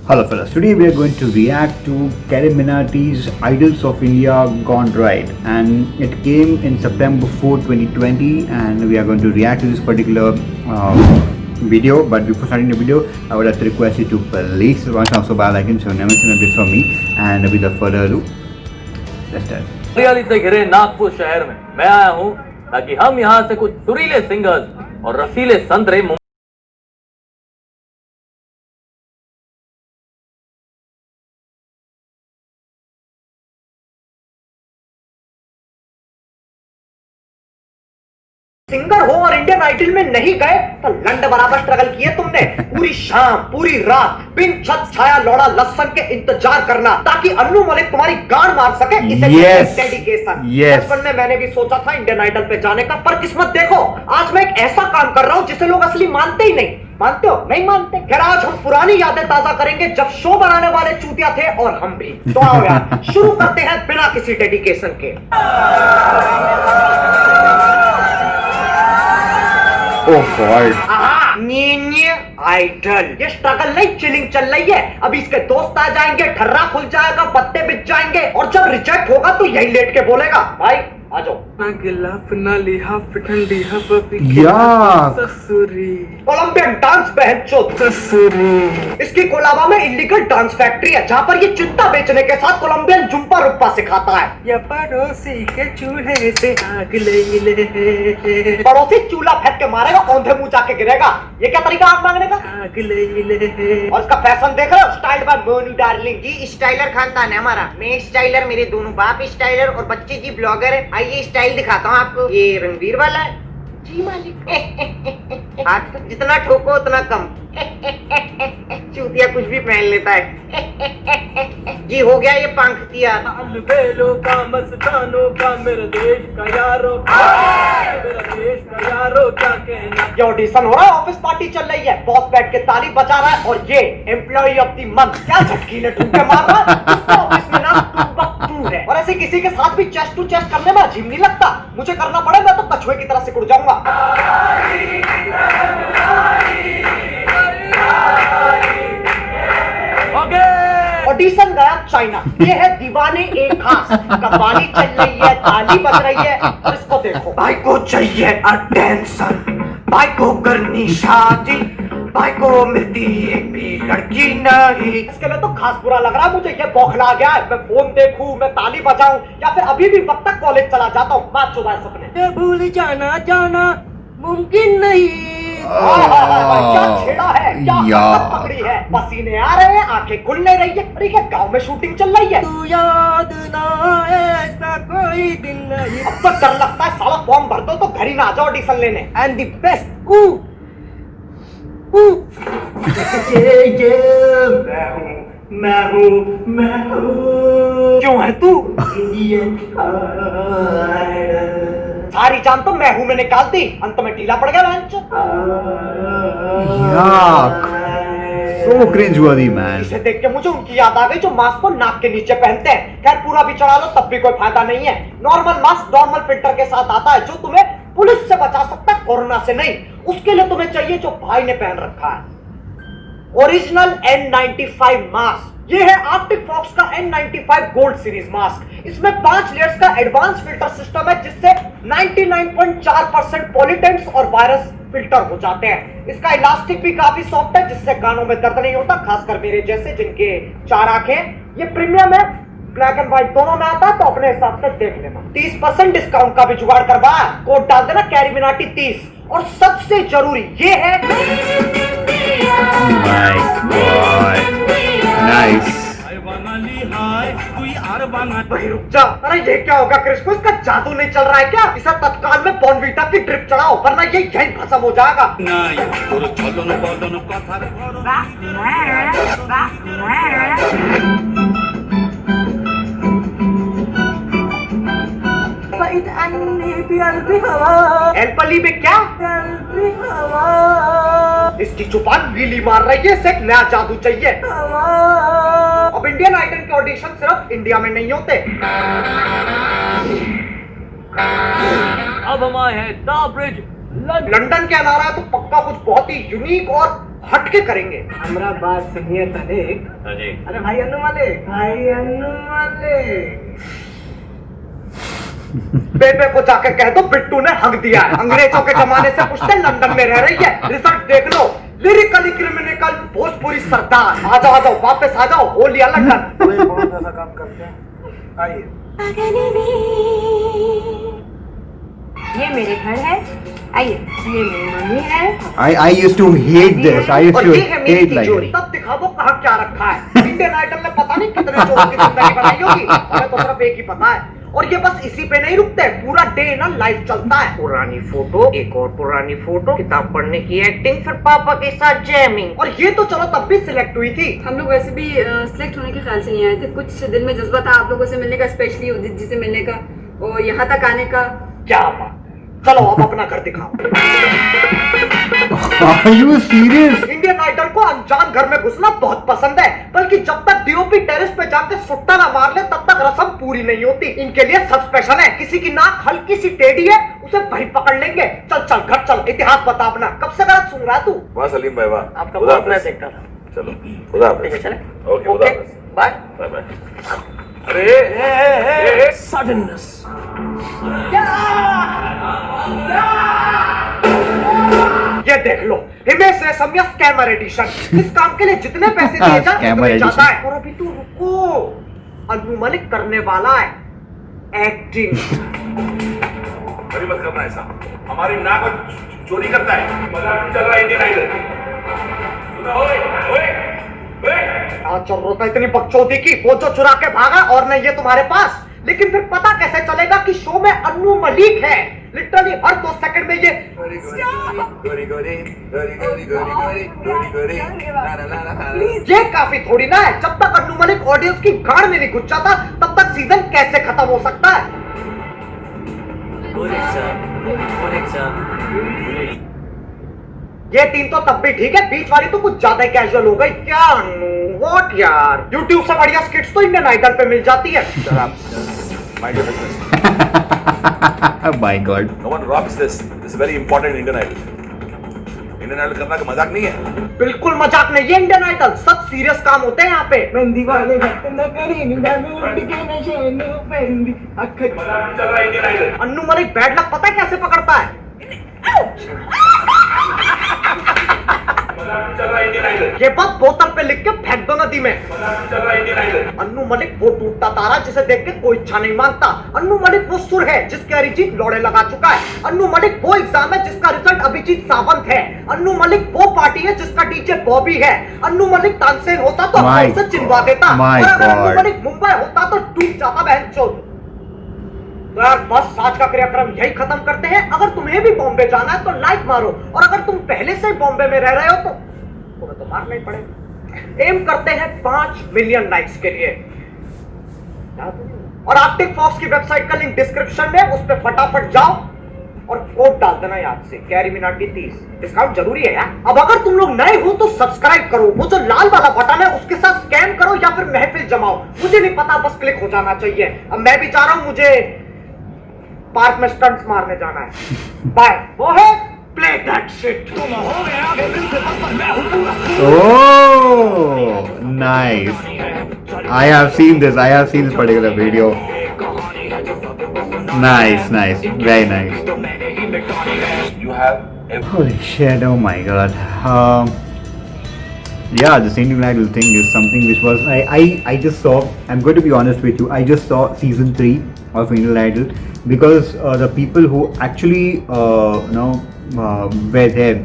Hello fellas, today we are going to react to Kerry Minati's Idols of India Gone Right, and it came in September 4, 2020, and we are going to react to this particular video. But before starting the video, I would like to request you to please also bell icon so never miss an update from me. And without further ado, let's start. हरियाली से घिरे नागपुर शहर में मैं आया हूँ ताकि हम यहाँ से कुछ सुरीले सिंगर्स और रसीले संतरे सिंगर हो और इंडियन आइडल में नहीं गए तो लंड बराबर स्ट्रगल किए तुमने। पूरी शाम पूरी रात बिन छत छाया लौड़ा लहसन के इंतजार करना ताकि अन्नू मलिक तुम्हारी गांड मार सके। इसे डेडिकेशन। बचपन में मैंने भी सोचा था इंडियन आइडल पे जाने का, पर किस्मत देखो आज मैं एक ऐसा काम कर रहा हूँ जिसे लोग असली मानते ही नहीं। मानते हो? नहीं मानते। खैर आज हम पुरानी यादें ताजा करेंगे जब शो बनाने वाले चूतिया थे और हम भी। तो आओ यार शुरू करते हैं बिना किसी डेडिकेशन के। आइडल ये स्ट्रगल नहीं चिलिंग चल रही है। अभी इसके दोस्त आ जाएंगे, ठर्रा खुल जाएगा, पत्ते बिछ जाएंगे और जब रिजेक्ट होगा तो यही लेट के बोलेगा भाई आ जाओ। कोलंबियन डांस इसकी कोलाबा में इलीगल डांस फैक्ट्री है जहाँ पर ये चित्ता बेचने के साथ कोलंबियन जुम्पा रुप्पा सिखाता है। ये पड़ोसी के चूल्हे से आग ले पड़ोसी चूल्हा फेंक के मारेगा, औंधे मुंह जाके गिरेगा। ये क्या तरीका आग मांगने का? आग ले। और इसका फैशन देख रहे हो? स्टाइल बाय मोनू डार्लिंग जी। स्टाइलर खानदान है हमारा। मैं स्टाइलर, मेरे दोनों बाप स्टाइलर और बच्चे जी ब्लॉगर है। आइए स्टाइल दिखाता हूँ आपको। ये रणवीर वाला है जी मालिक। हाथ जितना ठोको उतना कम। चूतिया कुछ भी पहन लेता है। जी हो गया ये पंखतिया। बेलों का मस्तानों का मेरे देश का यारो, मेरा देश का यारो क्या कहना। ये ऑडिशन हो रहा है, ऑफिस पार्टी चल रही है, बॉस बैठ के ताली बजा रहा है और ये एम्प्लॉय ऑफ द मंथ क्या झटकीले ठुमके मार रहा है। ऑफिस में नाम टू है और ऐसे किसी के साथ भी चेस्ट टू चेस्ट करने में अजीब नहीं लगता। मुझे करना पड़े मैं तो कछुए की तरह सिकुड़ जाऊंगा। ऑडिशन गया चाइना। ये है दीवाने एक खास। कव्वाली चल रही है, ताली बज रही है और इसको देखो। भाई को चाहिए अटेंशन, भाई को करनी शादी, भाई को मिलती एक भी लड़की नहीं। इसके लिए तो खास बुरा लग रहा है मुझे। ये बौखला गया है। मैं फोन देखूं, मैं ताली बजाऊं या फिर अभी भी वक्त तक कॉलेज चला जाता हूँ। बात चुदा है सपने। भूल जाना जाना मुमकिन नहीं। क्या छेड़ा है, क्या पकड़ी है। पसीने आ रहे हैं, आंखें खुल नहीं रही है। अरे क्या गाँव में शूटिंग चल रही है। तू याद ना ऐसा कोई दिन नहीं। अब तो डर लगता है साला फॉर्म भर दो तो घर ही ना आ जाओ ऑडिशन लेने। एंड द बेस्ट मैं हूँ। क्यों है तू? सारी जान तो मैं हूं में निकाल दी, अंत में ढीला पड़ गया। So cringe-worthy man. इसे देख के मुझे उनकी याद आ गई जो मास्क को नाक के नीचे पहनते हैं। खैर पूरा भी चढ़ा लो तब भी कोई फायदा नहीं है। नॉर्मल मास्क नॉर्मल फिल्टर के साथ आता है जो तुम्हें पुलिस से बचा सकता है, कोरोना से नहीं। उसके लिए तुम्हें चाहिए जो भाई ने पहन रखा है, ओरिजिनल N95 मास्क। ये है आर्टिक फॉक्स का N95 गोल्ड सीरीज मास्क। इसमें 5 लेयर्स का एडवांस फिल्टर सिस्टम है जिससे 99.4% पॉल्यूटेंट्स और वायरस फिल्टर हो जाते हैं। इसका इलास्टिक भी काफी सॉफ्ट है जिससे कानों में दर्द नहीं होता, खासकर मेरे जैसे जिनके 4 आंखें। ये प्रीमियम है, ब्लैक एंड व्हाइट दोनों में आता है तो अपने हिसाब से देख लेना। 30% डिस्काउंट का भी जुगाड़ करवाया। कोड डाल देना कैरी मिनाटी 30। और सबसे जरूरी ये है भाई रुक जा। अरे ये क्या होगा क्रिस्को? इसका जादू नहीं चल रहा है क्या? इसे तत्काल में बॉर्नवीटा की ड्रिप चढ़ाओ वरना ये यहीं खत्म हो जाएगा। एलपली में क्या? इसकी जुबान वीली मार रही है। इसे एक नया जादू चाहिए। अब इंडियन आइडल के ऑडिशन सिर्फ इंडिया में नहीं होते। अब हम आए हैं द ब्रिज लंदन के अनारा है तो पक्का कुछ बहुत ही यूनिक और हटके करेंगे। हमरा बात सुनिए तने। हाँ जी। अरे भाई अन्नू वाले बेबे को जाके कह दो बिट्टू ने हक दिया है। अंग्रेजों के जमाने से पुश्ते लंदन में रह रही है। रिजल्ट देख लो, लिरिकली क्रिमिनल भोजपुरी सरदार। आ जाओ वापस आ जाओ, हो लिया लंदन। बहुत ज्यादा काम करते हैं। आइए। ये मेरे घर है, आइए ये मेरी मम्मी है। I used to hate this. I used और to ये है मेरी hate like तिजोरी। it. तब दिखाओ कहाँ क्या रखा है। इंडियन आइडल ने पता नहीं कितने चोरों की जिंदगी बनाई होगी, हमें तो सिर्फ एक ही पता है। और ये बस इसी पे नहीं रुकते, पूरा डे ना लाइव चलता है। पुरानी फोटो, एक और पुरानी फोटो, किताब पढ़ने की एक्टिंग, फिर पापा के साथ जैमिंग। और ये तो चलो तब भी सिलेक्ट हुई थी। हम लोग वैसे भी सिलेक्ट होने के ख्याल से नहीं आए थे, कुछ दिल में जज्बा था आप लोगों से मिलने का, स्पेशली उदित जी से मिलने का और यहाँ तक आने का। क्या बात, चलो अब अपना घर दिखाओ। Are you serious? Indian Idol को अनजान घर में घुसना बहुत पसंद है, बल्कि जब तक डीओपी टेरेस पे जाके सुट्टा ना मार ले तब तक रस्म पूरी नहीं होती। इनके लिए सब स्पेशल है। किसी की नाक हल्की सी टेढ़ी है, उसे वहीं पकड़ लेंगे। चल घर चल, इतिहास बता अपना। कब से गलत सुन रहा है तू? वाह सलीम भाई वाह, आपका बहुत मैं देखता था। चलो खुदा हाफिज़। ठीक है, चले। ओके खुदा हाफिज़। Bye bye bye. अरे सडननेस। ये देख लो, हिमेश रेशमिया स्कैमर एडिशन। इस काम के लिए जितने पैसे दिए जाए स्कैमर उतने एडिशन। ज्यादा है। और अभी तू रुको, अनु मलिक करने वाला है एक्टिंग। अभी मत करना ऐसा, हमारी नाक चोरी करता है। मजाक नहीं चल रहा है इंडियन आइडल। सुनो ओए ओए ओए। आज चल रहा था इतनी बकचोदी की, वो जो चुरा के भागा और नहीं ये तुम्हारे पास। लेकिन फिर पता कैसे चलेगा कि शो में अनु मलिक है? लिटरली हर 2 सेकंड में ये गोरी गोरी गोरी गोरी गोरी गोरी गोरी गोरी गोरी ला ला ला ला। ये काफी थोड़ी ना है। जब तक अनु मलिक ऑडियंस की गाड़ में नहीं घुस जाता तब तक सीजन कैसे खत्म हो सकता है? ये 3 तो तब भी ठीक है, बीच वाली तो कुछ ज्यादा ही कैजुअल हो गई। क्या व्हाट यार, YouTube से बढ़िया स्किट्स तो इंडियन आइडल पे मिल जाती है। Mind your business. My God. No one robs this. This is very important Indian Idol. Indian Idol करना का मजाक नहीं है। बिल्कुल मजाक नहीं है इंडियन आइडल, सब सीरियस काम होते हैं यहाँ पे। मेहंदी वाले न करी निंदानु उड़ के नशे नु मेहंदी अख। मजाक नहीं चल रहा है Indian Idol. Anu Malik bad luck पता है कैसे पकड़ता है? मजाक नहीं चल रहा है इंडियन आइडल। ये बात बोतल पे लिख के फेंक दो नदी में। मजाक नहीं चल रहा है इंडियन आइडल। अन्नू मलिक वो टूटता तारा जिसे देख के कोई इच्छा नहीं मांगता। अन्नू मलिक वो सुर है जिसके अरिजीत लौड़े लगा चुका है। अन्नू मलिक वो एग्जाम है जिसका रिजल्ट अभिजीत सावंत है। अन्नू मलिक वो पार्टी है जिसका डीजे बॉबी है। अन्नू मलिक तानसेन होता तो हाथ से चिनवा देता, और अगर अन्नू मलिक मुंबई होता तो टूट जाता बहनचोद। तो यार बस आज का कार्यक्रम यही खत्म करते हैं। अगर तुम्हें भी बॉम्बे जाना है तो लाइक मारो, और अगर तुम पहले से बॉम्बे में रह रहे हो तो तुम्हें तो मारना ही पड़ेगा। एम करते हैं 5 मिलियन लाइक्स के लिए। और आर्टिक फॉक्स की वेबसाइट का लिंक डिस्क्रिप्शन में, उस पर फटाफट जाओ और कोड डाल देना याद से, कैरीमिनाटी 30। डिस्काउंट जरूरी है यार। अब अगर तुम लोग नए हो तो सब्सक्राइब करो, वो जो लाल वाला बटन है उसके साथ स्कैम करो या फिर महफिल जमाओ, मुझे नहीं पता, बस क्लिक हो जाना चाहिए। अब मैं भी चाह रहा हूं, मुझे पार्क में स्टंट्स मारने जाना है। बाय। वो है play that shit. Oh, nice. I have seen this. I have seen this particular video. Nice, nice, very nice. You have every Holy shit! Oh my God. Yeah, this Indian Idol thing is something which was I just saw. I'm going to be honest with you. I just saw season 3 of Indian Idol because the people who actually were there,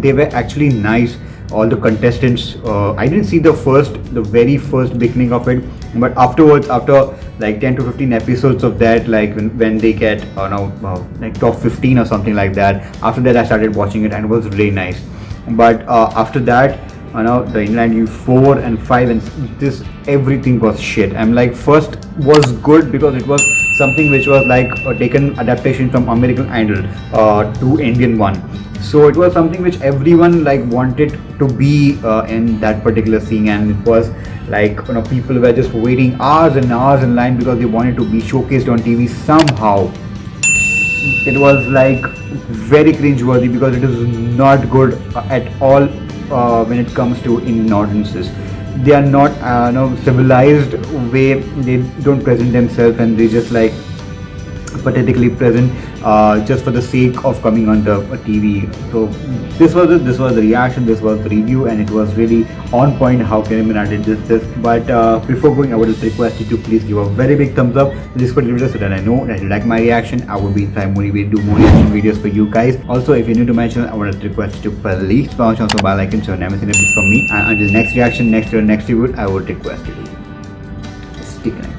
they were actually nice. All the contestants. I didn't see the very first beginning of it, but afterwards, after like 10 to 15 episodes of that, like when they get like top 15 or something like that. After that, I started watching it and it was really nice. But after that, the Inland U 4 and 5 and this, everything was shit. I'm like, first was good because it was something which was like taken adaptation from American Idol to Indian one. So it was something which everyone like wanted to be in that particular scene, and it was like people were just waiting hours and hours in line because they wanted to be showcased on TV somehow. It was like very cringe-worthy because it is not good at all when it comes to Indian audiences. They are not civilized way. They don't present themselves, and they just like pathetically present just for the sake of coming on the TV. So this was the reaction, this was the review, and it was really on point how Kerry Minaj did this. But before going, I would just request you to please give a very big thumbs up to this particular video so that I know that you like my reaction. I will be trying motivated to do more reaction videos for you guys. Also, if you're new to my channel, I would just request you to please smash on the bell icon so you never miss an update from me. And until next reaction, next review, I would request you to stick in.